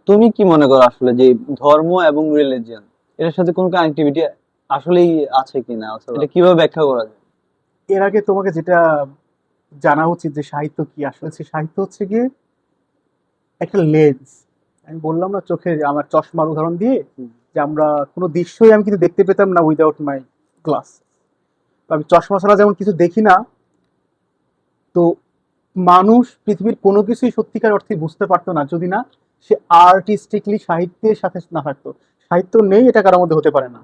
তুমি কি মনে করো আসলে যে ধর্ম এবং রিলিজিয়ন এর সাথে কোনো কানেক্টিভিটি আসলেই আছে কিনা, অথবা এটা কিভাবে ব্যাখ্যা করা যায়? এর আগে তোমাকে যেটা জানা উচিত যে সাহিত্য কি, আসলে সে সাহিত্য হচ্ছে গিয়ে একটা লেন্স। আমি বললাম না চোখের আমার চশমার উদাহরণ দিয়ে, হুম। যে আমরা কোনো দৃশ্যই আমি কিন্তু দেখতে পেতাম না উইদাউট মাই গ্লাস। তো আমি চশমা ছাড়া যেমন কিছু দেখি না, তো মানুষ পৃথিবীর কোনো কিছুই সত্যিকার অর্থে বুঝতে পারতো না যদি না সে আর্টিস্টিকলি সাহিত্যের সাথে না থাকতো। সাহিত্য নেই এটা কারোর মধ্যে হতে পারে না।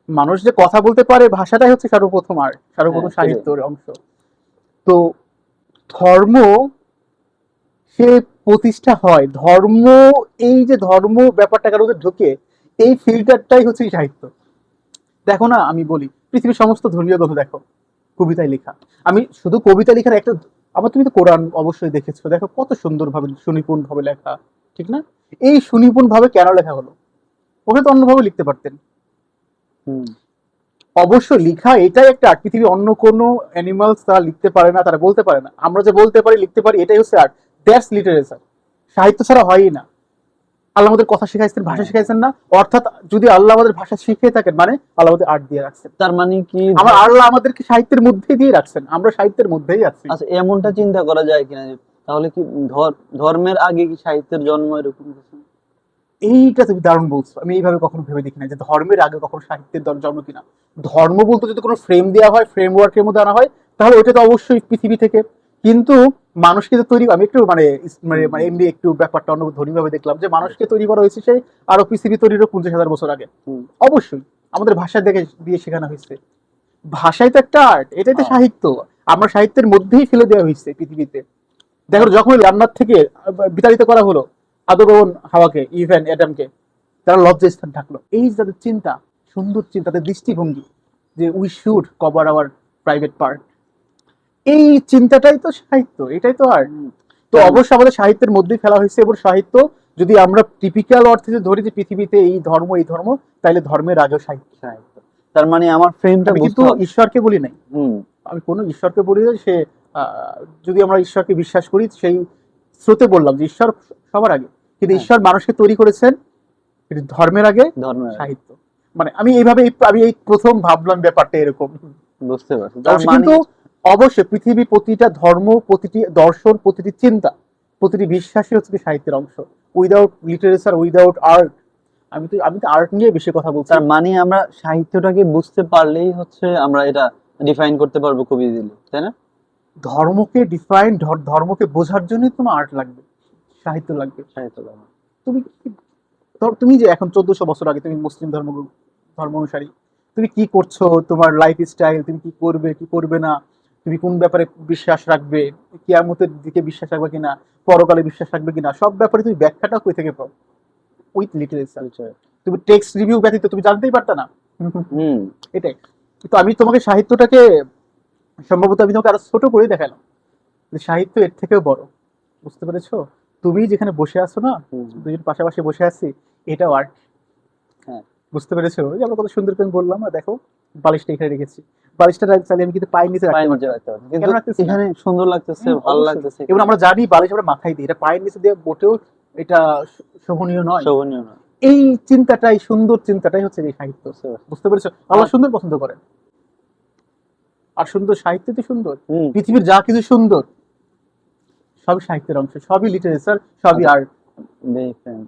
মানুষ যে কথা বলতে পারে, ভাষাটাই হচ্ছে সর্বপ্রথম আর্ট, হ্যাঁ, সর্বপ্রথম সেটাই। সাহিত্যের অংশ। তো ধর্ম সে প্রতিষ্ঠা হয়, ধর্ম, এই যে ধর্ম ব্যাপারটা কারোর মধ্যে ঢুকে, এই ফিল্টারটাই হচ্ছে এই সাহিত্য। দেখো না, আমি বলি পৃথিবীর সমস্ত ধর্মীয় গ্রন্থ দেখো কবিতায় লেখা। আমি শুধু কবিতা লেখার একটা, আবার তুমি তো কোরআন অবশ্যই দেখেছো, দেখো কত সুন্দরভাবে সুনিপুণ ভাবে লেখা, ঠিক না? এই সুনিপুণ ভাবে কেন লেখা হলো? ওকে তো অন্যভাবে লিখতে পারতেন। হুম। অবশ্য লিখা এটাই একটা আর্ট, পৃথিবীর অন্য কোনো অ্যানিমালস তারা লিখতে পারে না, তারা বলতে পারে না। আমরা যে বলতে পারি, লিখতে পারি, এটাই হচ্ছে আর্ট। That's literature. সাহিত্য ছাড়া হয়ই না। আল্লাহ আমাদের কথা শিখাইছেন, ভাষা হ্যাঁ, শিখাইছেন না? অর্থাৎ যদি আল্লাহ আমাদের ভাষা শিখিয়ে থাকেন, মানে আল্লাহ আমাদের আর্ট দিয়ে রাখছেন। তার মানে কি আমার আল্লাহ আমাদেরকে সাহিত্যের মধ্যেই দিয়ে রাখছেন, আমরা সাহিত্যের মধ্যেই আছি। আচ্ছা, এমনটা চিন্তা করা যায় কিনা যে তাহলে কি ধর্মের আগে কি সাহিত্যের জন্ম, এরকম কিছু? এইটা তুমি দারুণ বলছো, আমি এইভাবে কখনো ভেবে দেখি না যে ধর্মের আগে কখনো সাহিত্যের জন্ম কিনা। ধর্ম বলতে যদি কোনো ফ্রেম দেওয়া হয়, ফ্রেমওয়ার্কের মধ্যে আনা হয়, তাহলে ওইটা তো অবশ্যই পৃথিবী থেকে। কিন্তু মানুষকে যে তৈরি, আমি একটু মানে মানে হুম, মানে হুম। এমনি একটু ব্যাপারটা অন্য ধর্মীয়ভাবে দেখলাম যে মানুষকে আচ্ছা। তৈরি করা হয়েছে সেই আরো পৃথিবী তৈরিরও 50,000 বছর আগে। হুম। অবশ্যই আমাদের ভাষা দেখে দিয়ে শেখানো হয়েছে। ভাষাই তো একটা আর্ট, এটাই তো হ্যাঁ। সাহিত্য। আমরা সাহিত্যের মধ্যেই ফেলে দেওয়া হয়েছে পৃথিবীতে। দেখো তার যখন জান্নাত থেকে বিতাড়িত করা হলো আদম এবং হাওয়াকে, ইভেন অ্যাডামকে, তারা লজ্জাস্থান থাকলো। এই যে তাদের চিন্তা, সুন্দর চিন্তা, তাদের দৃষ্টিভঙ্গি, যে we should cover our private part, এই চিন্তাটাই তো সাহিত্য, এটাই তো আর্ট। হুম, তো তার অবশ্য আমাদের সাহিত্যের মধ্যেই ফেলা হয়েছে। এবং সাহিত্য যদি আমরা টিপিক্যাল অর্থে যে ধরি যে পৃথিবীতে এই ধর্ম, তাইলে ধর্মের আগেও সাহিত্য। সাহিত্য। তার মানে আমার ফ্রেমটা আমি কিন্তু বুঝতে হবে। ঈশ্বরকে বলি নাই, হুম। আমি কোনো ঈশ্বরকে বলি না সে যদি আমরা ঈশ্বরকে বিশ্বাস করি সেই স্রোতে বললাম যে ঈশ্বর সবার আগে, কিন্তু হ্যাঁ, ঈশ্বর মানুষকে তৈরি করেছেন কিন্তু ধর্মের আগে ধর্মের আগে। সাহিত্য। মানে আমি এইভাবে আমি এই প্রথম ভাবলাম ব্যাপারটা এরকম। বুঝতে পারছি, তার অবশ্য মানে। কিন্তু অবশ্যই পৃথিবী প্রতিটা ধর্ম, প্রতিটি দর্শন, প্রতিটি চিন্তা, প্রতিটি বিশ্বাসই হচ্ছে কি সাহিত্যের অংশ। উইদাউট লিটারেচার, উইদাউট আর্ট, আমি তো আর্ট নিয়ে বেশি কথা বলছি। তার মানে আমরা সাহিত্যটাকে বুঝতে পারলেই হচ্ছে আমরা এটা ডিফাইন করতে পারবো খুব ইজিলি, তাই না? ধর্মকে ডিফাইন, ধর্মকে বোঝার জন্যই তোমার আর্ট লাগবে, সাহিত্য লাগবে। সাহিত্য লাগবে। তুমি তুমি যে এখন 1400 বছর আগে তুমি মুসলিম ধর্ম অনুসারী, তুমি কি করছো, তোমার লাইফ স্টাইল, তুমি কি করবে কি করবে না, তুমি কোন ব্যাপারে বিশ্বাস রাখবে, কিয়ামতের দিকে বিশ্বাস রাখবে কিনা, পরকালে বিশ্বাস রাখবে কিনা, সব ব্যাপারে তুমি ব্যাখ্যাটা কই থেকে পাও? With literature. বুঝতে- তুমি টেক্সট রিভিউ ব্যতীত তুমি জানতেই পারতা না। হুম। এটাই। কিন্তু আমি তোমাকে সাহিত্যটাকে, সম্ভবত আমি তোমাকে আরো ছোট করে দেখালাম যে সাহিত্য এর থেকেও বড়। বুঝতে পেরেছো? তুমি যেখানে বসে আছো না, হুম। দুজন পাশাপাশি বসে আছি, এটাও আর্ট। হ্যাঁ। বুঝতে পেরেছো? ওই যে আমরা কত সুন্দর করে বললাম, আর দেখো বালিশটা এখানে রেখেছি। বালিশটা চাইলে আমি কিন্তু পায়ের নিচে রাখতে পায়ের নিচে পারতাম। রাখতে পারছি, কেন কিন্তু রাখতেছি না? এখানে সুন্দর লাগতেছে, ভালো অবশ্যই। লাগতেছে এবং এখানে। আমরা জানি বালিশ আমরা মাথায় দিই, এটা পায়ের নিচে দিয়ে মোটেও এটা শোভনীয় নয়। শোভনীয় না। এই চিন্তাটাই, সুন্দর চিন্তাটাই হচ্ছে এই সাহিত্য। বুঝতে পারছি। বুঝতে পেরেছো? আল্লাহ আমার। সুন্দর পছন্দ করেন। আর সুন্দর সাহিত্য তো সুন্দর। হুম। পৃথিবীর যা কিছু সুন্দর সবই সাহিত্যের অংশ, সবই লিটারেচার, সবই আচ্ছা, আর্ট। দেখেন।